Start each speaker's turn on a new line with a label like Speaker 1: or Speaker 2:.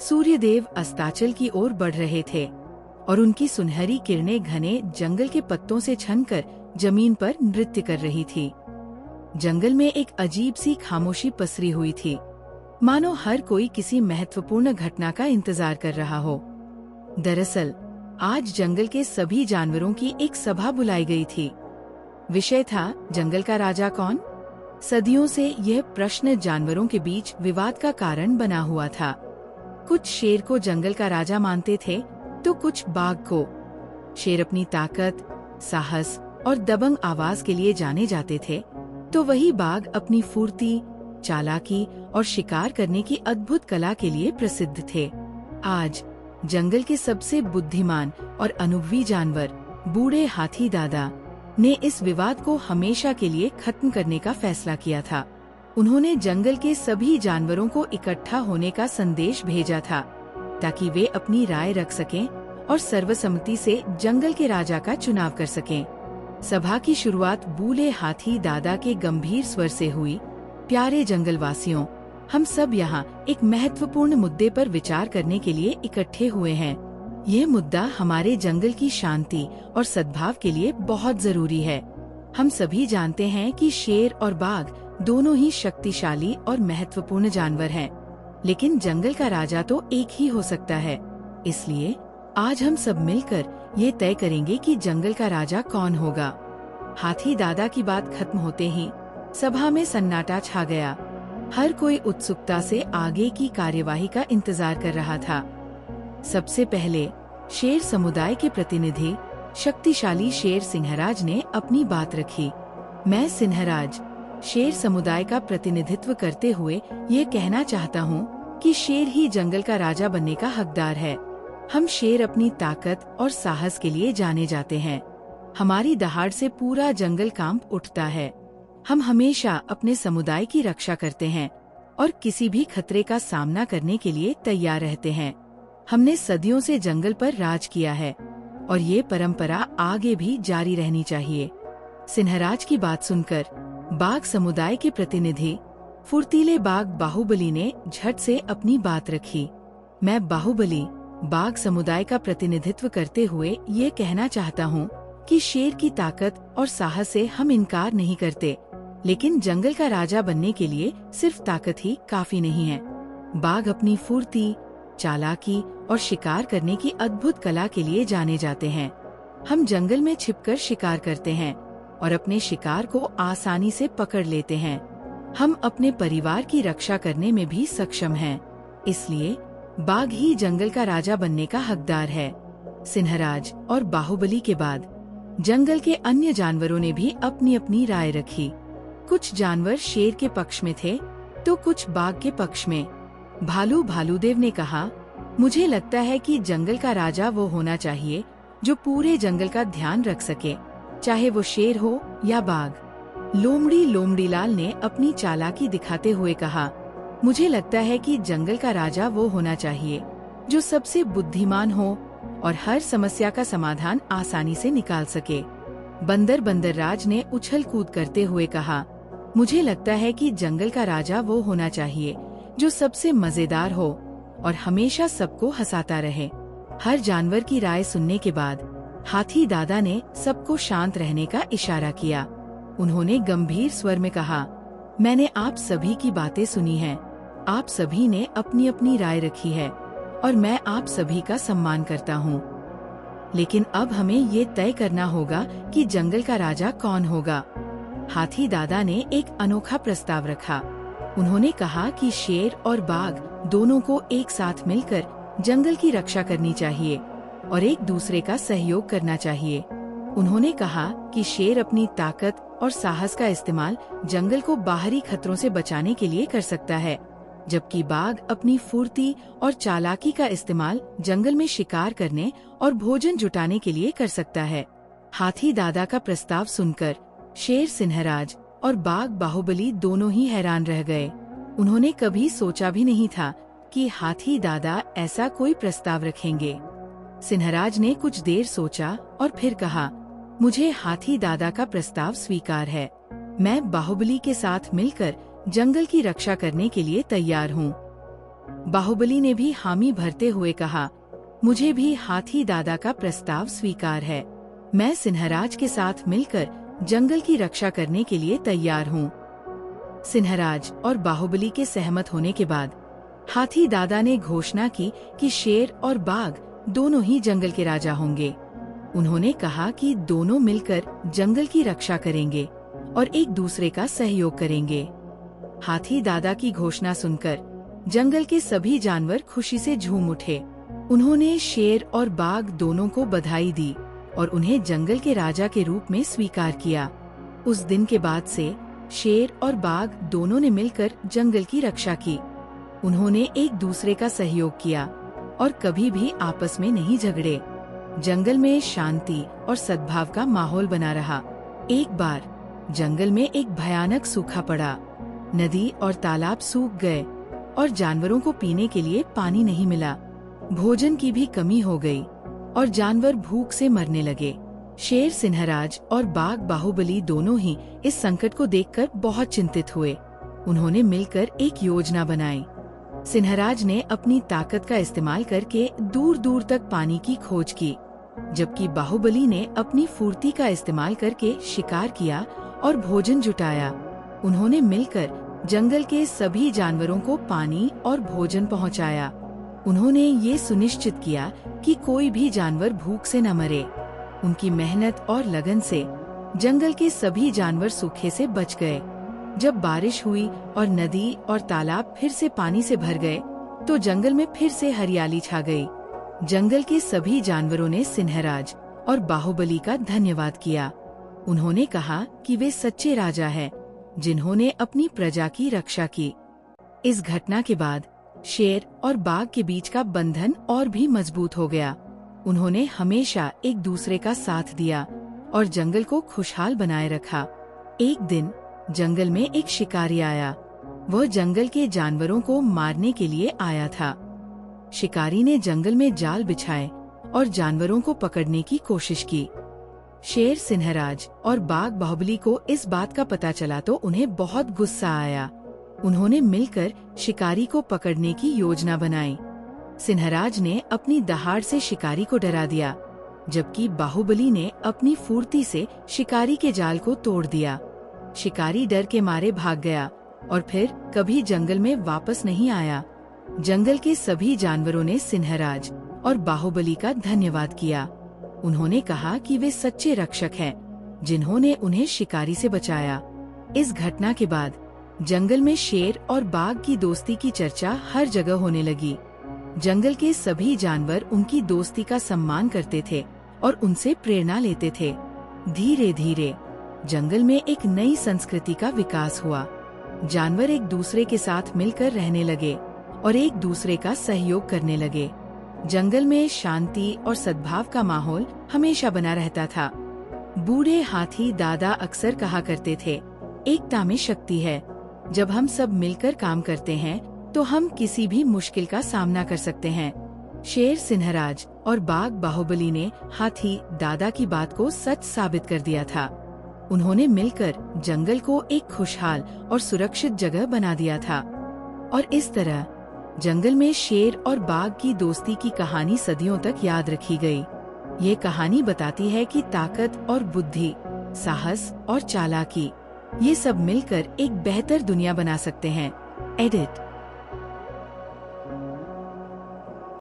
Speaker 1: सूर्यदेव अस्ताचल की ओर बढ़ रहे थे और उनकी सुनहरी किरणें घने जंगल के पत्तों से छनकर जमीन पर नृत्य कर रही थी। जंगल में एक अजीब सी खामोशी पसरी हुई थी, मानो हर कोई किसी महत्वपूर्ण घटना का इंतजार कर रहा हो। दरअसल आज जंगल के सभी जानवरों की एक सभा बुलाई गई थी। विषय था जंगल का राजा कौन। सदियों से यह प्रश्न जानवरों के बीच विवाद का कारण बना हुआ था। कुछ शेर को जंगल का राजा मानते थे तो कुछ बाघ को। शेर अपनी ताकत, साहस और दबंग आवाज के लिए जाने जाते थे, तो वही बाघ अपनी फुर्ती, चालाकी और शिकार करने की अद्भुत कला के लिए प्रसिद्ध थे। आज जंगल के सबसे बुद्धिमान और अनुभवी जानवर बूढ़े हाथी दादा ने इस विवाद को हमेशा के लिए खत्म करने का फैसला किया था। उन्होंने जंगल के सभी जानवरों को इकट्ठा होने का संदेश भेजा था ताकि वे अपनी राय रख सकें और सर्वसम्मति से जंगल के राजा का चुनाव कर सकें। सभा की शुरुआत बूढ़े हाथी दादा के गंभीर स्वर से हुई। प्यारे जंगलवासियों, हम सब यहाँ एक महत्वपूर्ण मुद्दे पर विचार करने के लिए इकट्ठे हुए हैं। ये मुद्दा हमारे जंगल की शांति और सद्भाव के लिए बहुत जरूरी है। हम सभी जानते हैं कि शेर और बाघ दोनों ही शक्तिशाली और महत्वपूर्ण जानवर हैं, लेकिन जंगल का राजा तो एक ही हो सकता है। इसलिए आज हम सब मिलकर ये तय करेंगे कि जंगल का राजा कौन होगा। हाथी दादा की बात खत्म होते ही सभा में सन्नाटा छा गया। हर कोई उत्सुकता से आगे की कार्यवाही का इंतजार कर रहा था। सबसे पहले शेर समुदाय के प्रतिनिधि शक्तिशाली शेर सिंहराज ने अपनी बात रखी। मैं सिंहराज, शेर समुदाय का प्रतिनिधित्व करते हुए ये कहना चाहता हूँ कि शेर ही जंगल का राजा बनने का हकदार है। हम शेर अपनी ताकत और साहस के लिए जाने जाते हैं। हमारी दहाड़ से पूरा जंगल कांप उठता है। हम हमेशा अपने समुदाय की रक्षा करते हैं और किसी भी खतरे का सामना करने के लिए तैयार रहते हैं। हमने सदियों से जंगल पर राज किया है और ये परंपरा आगे भी जारी रहनी चाहिए। सिंहराज की बात सुनकर बाघ समुदाय के प्रतिनिधि फुर्तीले बाघ बाहुबली ने झट से अपनी बात रखी। मैं बाहुबली, बाघ समुदाय का प्रतिनिधित्व करते हुए ये कहना चाहता हूँ कि शेर की ताकत और साहस से हम इनकार नहीं करते, लेकिन जंगल का राजा बनने के लिए सिर्फ ताकत ही काफी नहीं है। बाघ अपनी फुर्ती, चालाकी और शिकार करने की अद्भुत कला के लिए जाने जाते हैं। हम जंगल में छिपकर शिकार करते हैं और अपने शिकार को आसानी से पकड़ लेते हैं। हम अपने परिवार की रक्षा करने में भी सक्षम हैं। इसलिए बाघ ही जंगल का राजा बनने का हकदार है। सिंहराज और बाहुबली के बाद जंगल के अन्य जानवरों ने भी अपनी अपनी राय रखी। कुछ जानवर शेर के पक्ष में थे तो कुछ बाघ के पक्ष में। भालू भालूदेव ने कहा, मुझे लगता है कि जंगल का राजा वो होना चाहिए जो पूरे जंगल का ध्यान रख सके, चाहे वो शेर हो या बाघ। लोमड़ी लोमड़ीलाल ने अपनी चालाकी दिखाते हुए कहा, मुझे लगता है कि जंगल का राजा वो होना चाहिए जो सबसे बुद्धिमान हो और हर समस्या का समाधान आसानी से निकाल सके। बंदर बंदरराज ने उछल कूद करते हुए कहा, मुझे लगता है कि जंगल का राजा वो होना चाहिए जो सबसे मजेदार हो और हमेशा सबको हंसाता रहे। हर जानवर की राय सुनने के बाद हाथी दादा ने सबको शांत रहने का इशारा किया। उन्होंने गंभीर स्वर में कहा, मैंने आप सभी की बातें सुनी हैं। आप सभी ने अपनी अपनी राय रखी है और मैं आप सभी का सम्मान करता हूँ। लेकिन अब हमें ये तय करना होगा कि जंगल का राजा कौन होगा। हाथी दादा ने एक अनोखा प्रस्ताव रखा। उन्होंने कहा कि शेर और बाघ दोनों को एक साथ मिलकर जंगल की रक्षा करनी चाहिए और एक दूसरे का सहयोग करना चाहिए। उन्होंने कहा कि शेर अपनी ताकत और साहस का इस्तेमाल जंगल को बाहरी खतरों से बचाने के लिए कर सकता है, जबकि बाघ अपनी फुर्ती और चालाकी का इस्तेमाल जंगल में शिकार करने और भोजन जुटाने के लिए कर सकता है। हाथी दादा का प्रस्ताव सुनकर शेर सिंहराज और बाघ बाहुबली दोनों ही हैरान रह गए। उन्होंने कभी सोचा भी नहीं था कि हाथी दादा ऐसा कोई प्रस्ताव रखेंगे। सिंहराज ने कुछ देर सोचा और फिर कहा, मुझे हाथी दादा का प्रस्ताव स्वीकार है। मैं बाहुबली के साथ मिलकर जंगल की रक्षा करने के लिए तैयार हूँ। बाहुबली ने भी हामी भरते हुए कहा, मुझे भी हाथी दादा का प्रस्ताव स्वीकार है। मैं सिंहराज के साथ मिलकर जंगल की रक्षा करने के लिए तैयार हूँ। सिंहराज और बाहुबली के सहमत होने के बाद हाथी दादा ने घोषणा की कि शेर और बाघ दोनों ही जंगल के राजा होंगे। उन्होंने कहा कि दोनों मिलकर जंगल की रक्षा करेंगे और एक दूसरे का सहयोग करेंगे। हाथी दादा की घोषणा सुनकर जंगल के सभी जानवर खुशी से झूम उठे। उन्होंने शेर और बाघ दोनों को बधाई दी और उन्हें जंगल के राजा के रूप में स्वीकार किया। उस दिन के बाद से शेर और बाघ दोनों ने मिलकर जंगल की रक्षा की। उन्होंने एक दूसरे का सहयोग किया और कभी भी आपस में नहीं झगड़े। जंगल में शांति और सद्भाव का माहौल बना रहा। एक बार जंगल में एक भयानक सूखा पड़ा। नदी और तालाब सूख गए और जानवरों को पीने के लिए पानी नहीं मिला। भोजन की भी कमी हो गई और जानवर भूख से मरने लगे। शेर सिंहराज और बाघ बाहुबली दोनों ही इस संकट को देखकर बहुत चिंतित हुए। उन्होंने मिलकर एक योजना बनाई। सिंहराज ने अपनी ताकत का इस्तेमाल करके दूर दूर तक पानी की खोज की, जबकि बाहुबली ने अपनी फुर्ती का इस्तेमाल करके शिकार किया और भोजन जुटाया। उन्होंने मिलकर जंगल के सभी जानवरों को पानी और भोजन पहुंचाया। उन्होंने ये सुनिश्चित किया कि कोई भी जानवर भूख से न मरे। उनकी मेहनत और लगन से जंगल के सभी जानवर सूखे से बच गए। जब बारिश हुई और नदी और तालाब फिर से पानी से भर गए, तो जंगल में फिर से हरियाली छा गई। जंगल के सभी जानवरों ने सिंहराज और बाहुबली का धन्यवाद किया। उन्होंने कहा कि वे सच्चे राजा हैं, जिन्होंने अपनी प्रजा की रक्षा की। इस घटना के बाद शेर और बाघ के बीच का बंधन और भी मजबूत हो गया। उन्होंने हमेशा एक दूसरे का साथ दिया और जंगल को खुशहाल बनाए रखा। एक दिन जंगल में एक शिकारी आया। वह जंगल के जानवरों को मारने के लिए आया था। शिकारी ने जंगल में जाल बिछाए और जानवरों को पकड़ने की कोशिश की। शेर सिंहराज और बाघ बाहुबली को इस बात का पता चला तो उन्हें बहुत गुस्सा आया। उन्होंने मिलकर शिकारी को पकड़ने की योजना बनाई। सिंहराज ने अपनी दहाड़ से शिकारी को डरा दिया, जबकि बाहुबली ने अपनी फुर्ती से शिकारी के जाल को तोड़ दिया। शिकारी डर के मारे भाग गया और फिर कभी जंगल में वापस नहीं आया। जंगल के सभी जानवरों ने सिंहराज और बाहुबली का धन्यवाद किया। उन्होंने कहा कि वे सच्चे रक्षक हैं, जिन्होंने उन्हें शिकारी से बचाया। इस घटना के बाद जंगल में शेर और बाघ की दोस्ती की चर्चा हर जगह होने लगी। जंगल के सभी जानवर उनकी दोस्ती का सम्मान करते थे और उनसे प्रेरणा लेते थे। धीरे धीरे जंगल में एक नई संस्कृति का विकास हुआ। जानवर एक दूसरे के साथ मिलकर रहने लगे और एक दूसरे का सहयोग करने लगे। जंगल में शांति और सद्भाव का माहौल हमेशा बना रहता था। बूढ़े हाथी दादा अक्सर कहा करते थे, एकता में शक्ति है। जब हम सब मिलकर काम करते हैं तो हम किसी भी मुश्किल का सामना कर सकते हैं। शेर सिंहराज और बाघ बाहुबली ने हाथी दादा की बात को सच साबित कर दिया था। उन्होंने मिलकर जंगल को एक खुशहाल और सुरक्षित जगह बना दिया था और इस तरह जंगल में शेर और बाघ की दोस्ती की कहानी सदियों तक याद रखी गई। ये कहानी बताती है कि ताकत और बुद्धि, साहस और चालाकी, ये सब मिलकर एक बेहतर दुनिया बना सकते हैं। एडिट